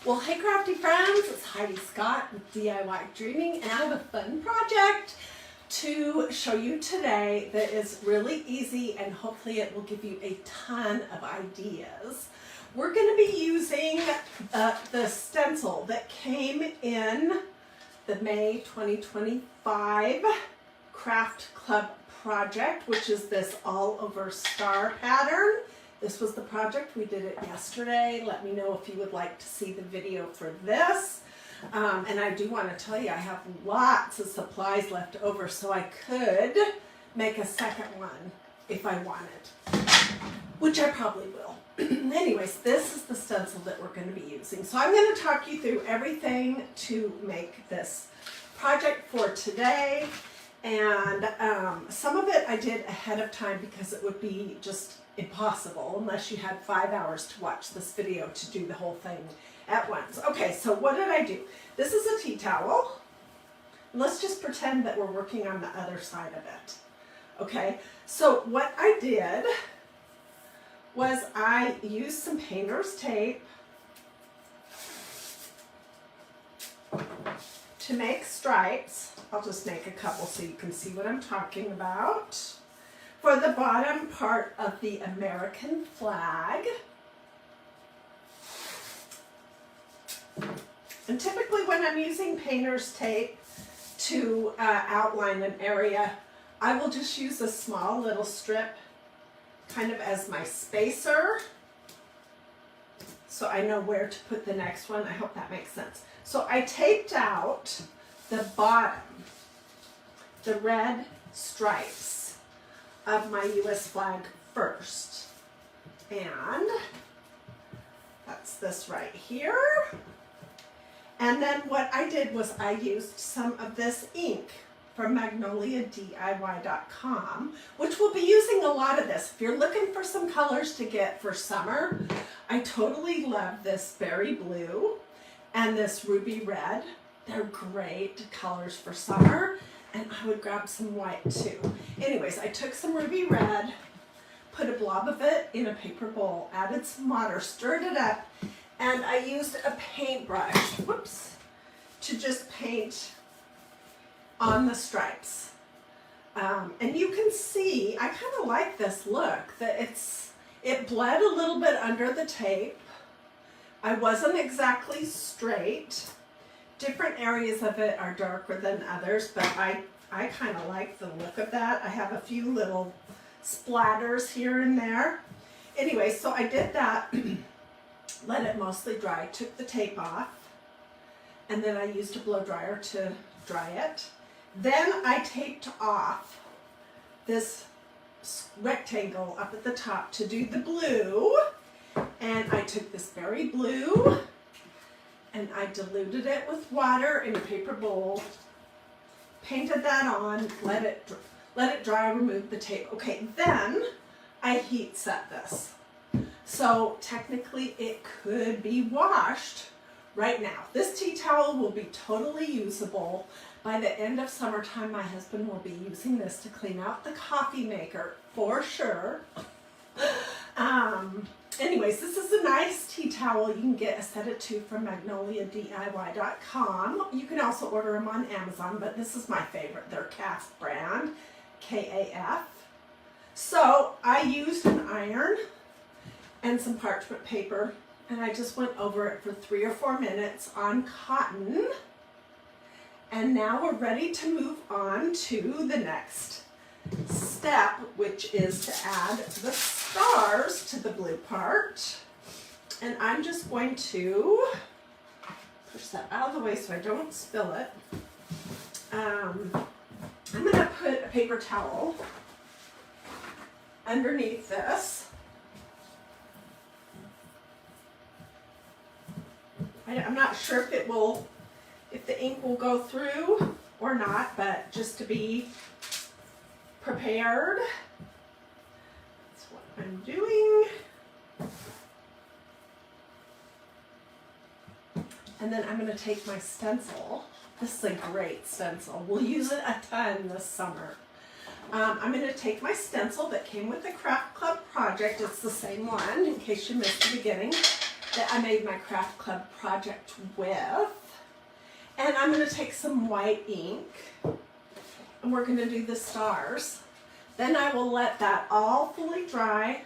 Well, hey crafty friends, it's Hiedi Scott with DiyDreaming, and I have a fun project to show you today that is really easy, and hopefully it will give you a ton of ideas. We're going to be using the stencil that came in the May 2025 Craft Club project, which is this all over star pattern. This was the project. We did it yesterday. Let me know if you would like to see the video for this. And I do want to tell you, I have lots of supplies left over, so I could make a second one if I wanted, which I probably will. Anyways, this is the stencil that we're going to be using. So I'm going to talk you through everything to make this project for today. And some of it I did ahead of time because it would be just impossible unless you had 5 hours to watch this video to do the whole thing at once. Okay, so what did I do? This is a tea towel. Let's just pretend that we're working on the other side of it. Okay, so what I did was I used some painter's tape to make stripes. I'll just make a couple so you can see what I'm talking about. For the bottom part of the American flag. And typically when I'm using painter's tape to outline an area, I will just use a small little strip kind of as my spacer, so I know where to put the next one. I hope that makes sense. So I taped out the bottom, the red stripes of my US flag first. And that's this right here. And then what I did was I used some of this ink from MagnoliaDIY.com, which we'll be using a lot of this. If you're looking for some colors to get for summer, I totally love this berry blue and this ruby red. They're great colors for summer, and I would grab some white too. Anyways, I took some ruby red, put a blob of it in a paper bowl, added some water, stirred it up, and I used a paintbrush, whoops, to just paint on the stripes. And you can see, I kind of like this look, that it bled a little bit under the tape. I wasn't exactly straight. Different areas of it are darker than others, but I kind of like the look of that. I have a few little splatters here and there. Anyway, so I did that, let it mostly dry, took the tape off, and then I used a blow dryer to dry it. Then I taped off this rectangle up at the top to do the blue, and I took this berry blue and I diluted it with water in a paper bowl, painted that on, let it dry, removed the tape. Okay, then I heat set this. So technically it could be washed right now. This tea towel will be totally usable. By the end of summertime, my husband will be using this to clean out the coffee maker for sure. Anyways, this is a nice tea towel. You can get a set of 2 from MagnoliaDIY.com. You can also order them on Amazon, but this is my favorite. They're Kaf brand, K-A-F. So I used an iron and some parchment paper, and I just went over it for 3 or 4 minutes on cotton. And now we're ready to move on to the next step, which is to add the stars to the blue part. And I'm just going to push that out of the way so I don't spill it. I'm going to put a paper towel underneath this. I'm not sure if the ink will go through or not, but just to be prepared, that's what I'm doing. And then I'm going to take my stencil. This is a great stencil. We'll use it a ton this summer. I'm going to take my stencil that came with the Craft Club project. It's the same one, in case you missed the beginning. that I made my craft club project with. And I'm going to take some white ink and we're going to do the stars. Then I will let that all fully dry.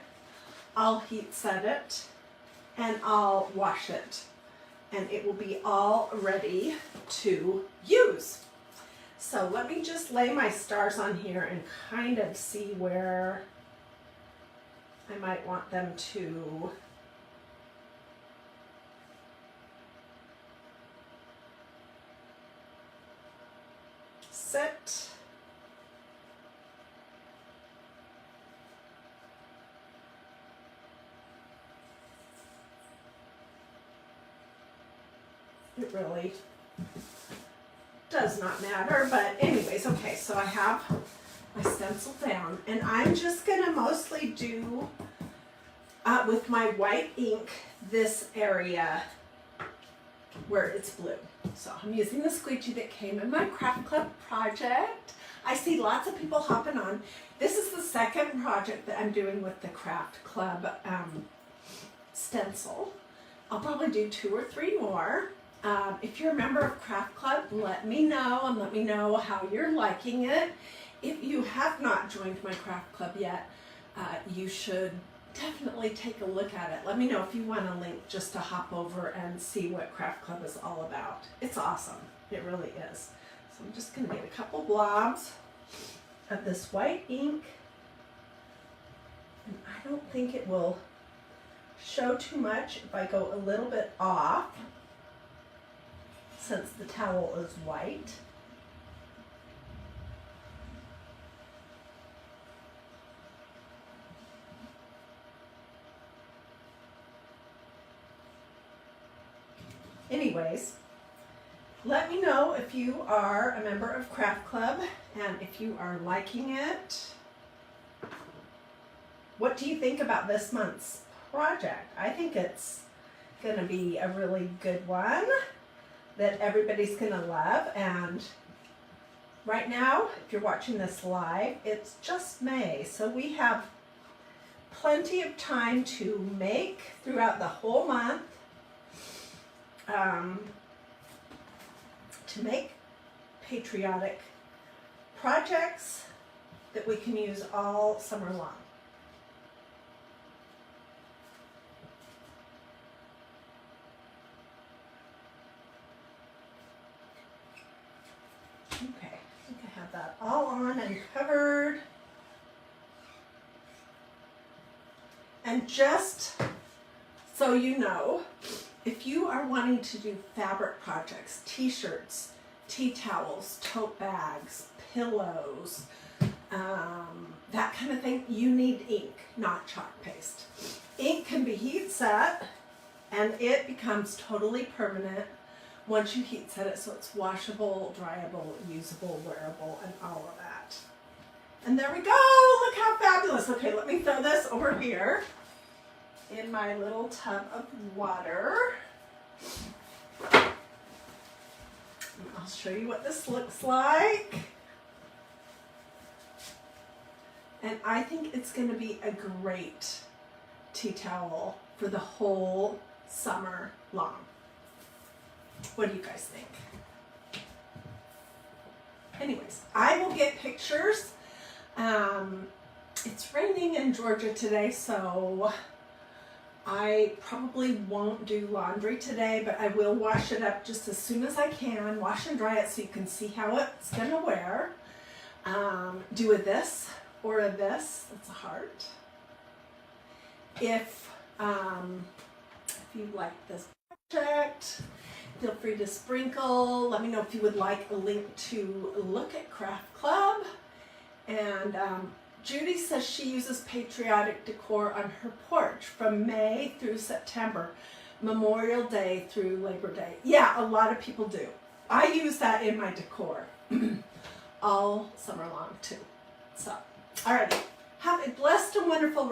I'll heat set it and I'll wash it. And it will be all ready to use. So let me just lay my stars on here and kind of see where I might want them to sit. It really does not matter, but anyways, okay, so I have my stencil down and I'm just gonna mostly do with my white ink this area where it's blue. So I'm using the squeegee that came in my craft club project. I see lots of people hopping on. This is the second project that I'm doing with the craft club stencil. I'll probably do 2 or 3 more. If you're a member of Craft Club, let me know and let me know how you're liking it. If you have not joined my Craft Club yet, you should definitely take a look at it. Let me know if you want a link just to hop over and see what Craft Club is all about. It's awesome. It really is. So I'm just going to get a couple blobs of this white ink. And I don't think it will show too much if I go a little bit off, since the towel is white. Anyways, let me know if you are a member of Craft Club and if you are liking it. What do you think about this month's project? I think it's going to be a really good one that everybody's going to love. And right now, if you're watching this live, it's just May. So we have plenty of time to make throughout the whole month. To make patriotic projects that we can use all summer long. Okay, I think I have that all on and covered. And just so you know, if you are wanting to do fabric projects, t-shirts, tea towels, tote bags, pillows, that kind of thing, you need ink, not chalk paste. Ink can be heat set and it becomes totally permanent once you heat set it, so it's washable, dryable, usable, wearable, and all of that. And there we go, look how fabulous. Okay, let me throw this over here in my little tub of water. And I'll show you what this looks like. And I think it's going to be a great tea towel for the whole summer long. What do you guys think? Anyways, I will get pictures. It's raining in Georgia today, so I probably won't do laundry today, but I will wash it up just as soon as I can. Wash and dry it so you can see how it's going to wear. Do a this or a this. That's a heart. If you like this project, feel free to sprinkle. Let me know if you would like a link to look at Craft Club. And Judy says she uses patriotic decor on her porch from May through September, Memorial Day through Labor Day. Yeah, a lot of people do. I use that in my decor all summer long too. So, alrighty. Have a blessed and wonderful